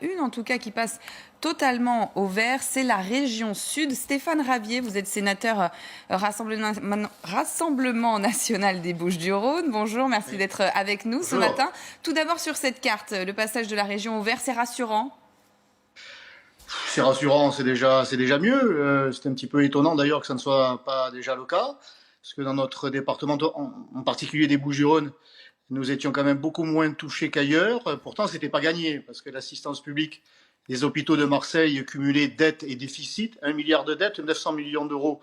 une en tout cas qui passe totalement au vert, c'est la région Sud. Stéphane Ravier, vous êtes sénateur Rassemblement national des Bouches-du-Rhône. Bonjour, merci d'être avec nous ce matin. Tout d'abord sur cette carte, le passage de la région au vert, c'est rassurant? C'est rassurant, c'est déjà mieux. C'est un petit peu étonnant d'ailleurs que ça ne soit pas déjà le cas, parce que dans notre département, en particulier des Bouches-du-Rhône, nous étions quand même beaucoup moins touchés qu'ailleurs. Pourtant, c'était pas gagné, parce que l'assistance publique des hôpitaux de Marseille cumulait dettes et déficits, 1 milliard de dettes, 900 millions d'euros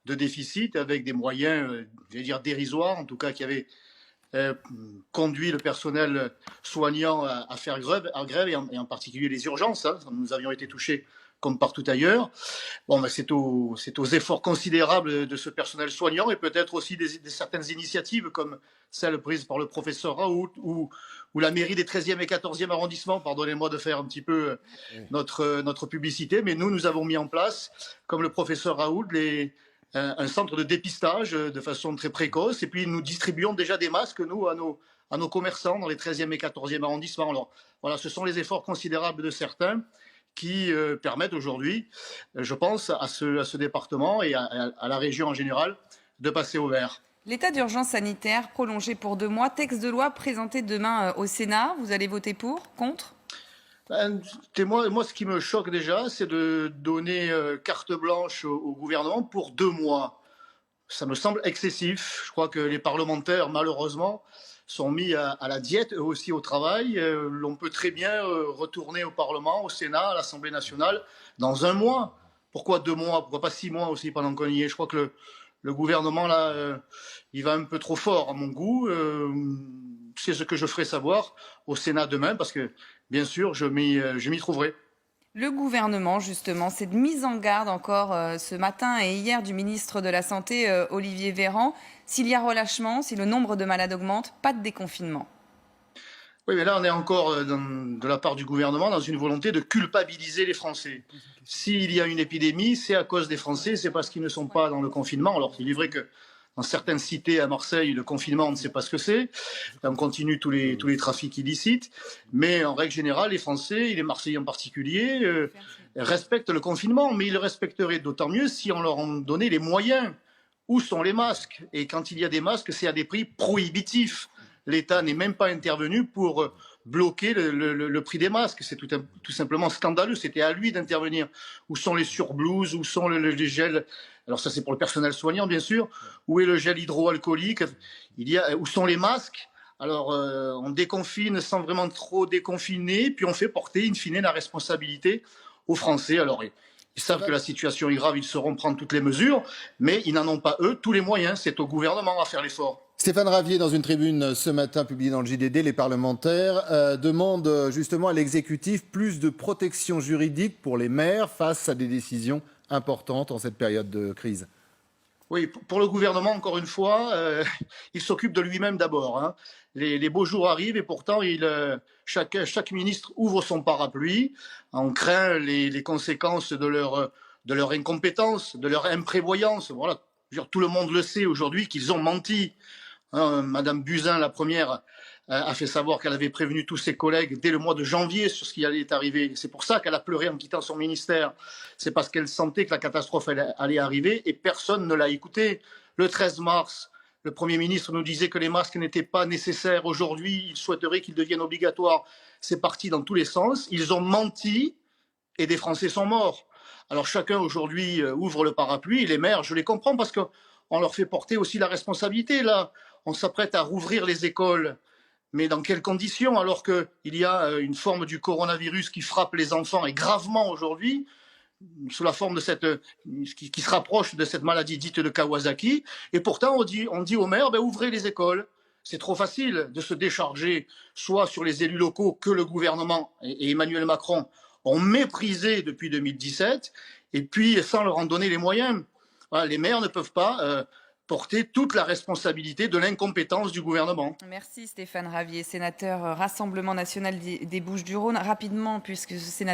de déficit, avec des moyens, j'allais dire dérisoires, en tout cas qui avaient conduit le personnel soignant à faire grève, et en particulier les urgences. Hein. Nous avions été touchés comme partout ailleurs. Bon, ben c'est aux efforts considérables de ce personnel soignant et peut-être aussi des certaines initiatives comme celle prise par le professeur Raoult ou la mairie des 13e et 14e arrondissements, pardonnez-moi de faire un petit peu notre publicité, mais nous avons mis en place, comme le professeur Raoult, un centre de dépistage de façon très précoce, et puis nous distribuons déjà des masques, nous, à nos commerçants dans les 13e et 14e arrondissements. Alors voilà, ce sont les efforts considérables de certains qui permettent aujourd'hui, je pense, à ce département et à la région en général de passer au vert. L'état d'urgence sanitaire prolongé pour 2 mois, texte de loi présenté demain au Sénat. Vous allez voter pour, contre? Moi, ce qui me choque déjà, c'est de donner carte blanche au gouvernement pour 2 mois. Ça me semble excessif. Je crois que les parlementaires, malheureusement, sont mis à la diète, eux aussi au travail. L'on peut très bien retourner au Parlement, au Sénat, à l'Assemblée nationale, dans 1 mois. Pourquoi 2 mois? Pourquoi pas 6 mois aussi pendant qu'on y est? Je crois que le gouvernement, là, il va un peu trop fort à mon goût. C'est ce que je ferai savoir au Sénat demain, parce que, bien sûr, je m'y trouverai. Le gouvernement, justement, cette mise en garde encore ce matin et hier du ministre de la Santé, Olivier Véran. S'il y a relâchement, si le nombre de malades augmente, pas de déconfinement. Oui, mais là, on est encore, de la part du gouvernement, dans une volonté de culpabiliser les Français. S'il y a une épidémie, c'est à cause des Français, c'est parce qu'ils ne sont pas dans le confinement. Alors, il est vrai que dans certaines cités à Marseille, le confinement, on ne sait pas ce que c'est. On continue tous les trafics illicites. Mais en règle générale, les Français, et les Marseillais en particulier, respectent le confinement. Mais ils le respecteraient d'autant mieux si on leur en donnait les moyens. Où sont les masques? Et quand il y a des masques, c'est à des prix prohibitifs. L'État n'est même pas intervenu pour bloquer le prix des masques. C'est tout simplement scandaleux. C'était à lui d'intervenir. Où sont les surblouses? Où sont les gels? Alors ça, c'est pour le personnel soignant, bien sûr. Où est le gel hydroalcoolique? Où sont les masques? Alors, on déconfine sans vraiment trop déconfiner, puis on fait porter, in fine, la responsabilité aux Français. Alors, ils savent que la situation est grave, ils sauront prendre toutes les mesures, mais ils n'en ont pas, eux, tous les moyens. C'est au gouvernement à faire l'effort. Stéphane Ravier, dans une tribune ce matin publiée dans le JDD, les parlementaires demandent justement à l'exécutif plus de protection juridique pour les maires face à des décisions importantes en cette période de crise. Oui, pour le gouvernement, encore une fois, il s'occupe de lui-même d'abord. Hein. Les beaux jours arrivent et pourtant, chaque ministre ouvre son parapluie. On craint les conséquences de leur incompétence, de leur imprévoyance. Voilà. Tout le monde le sait aujourd'hui qu'ils ont menti. Hein, Madame Buzyn, la première, a fait savoir qu'elle avait prévenu tous ses collègues dès le mois de janvier sur ce qui allait arriver. C'est pour ça qu'elle a pleuré en quittant son ministère. C'est parce qu'elle sentait que la catastrophe allait arriver et personne ne l'a écoutée. Le 13 mars, le Premier ministre nous disait que les masques n'étaient pas nécessaires. Aujourd'hui, il souhaiterait qu'ils deviennent obligatoires. C'est parti dans tous les sens. Ils ont menti et des Français sont morts. Alors chacun aujourd'hui ouvre le parapluie. Et les maires, je les comprends parce qu'on leur fait porter aussi la responsabilité. Là, on s'apprête à rouvrir les écoles. Mais dans quelles conditions? Alors qu'il y a une forme du coronavirus qui frappe les enfants et gravement aujourd'hui, sous la forme de qui se rapproche de cette maladie dite de Kawasaki. Et pourtant, on dit aux maires, ouvrez les écoles. C'est trop facile de se décharger soit sur les élus locaux que le gouvernement et Emmanuel Macron ont méprisé depuis 2017, et puis sans leur en donner les moyens. Voilà, les maires ne peuvent pas porter toute la responsabilité de l'incompétence du gouvernement. Merci Stéphane Ravier, sénateur Rassemblement national des Bouches-du-Rhône. Rapidement, puisque ce sénateur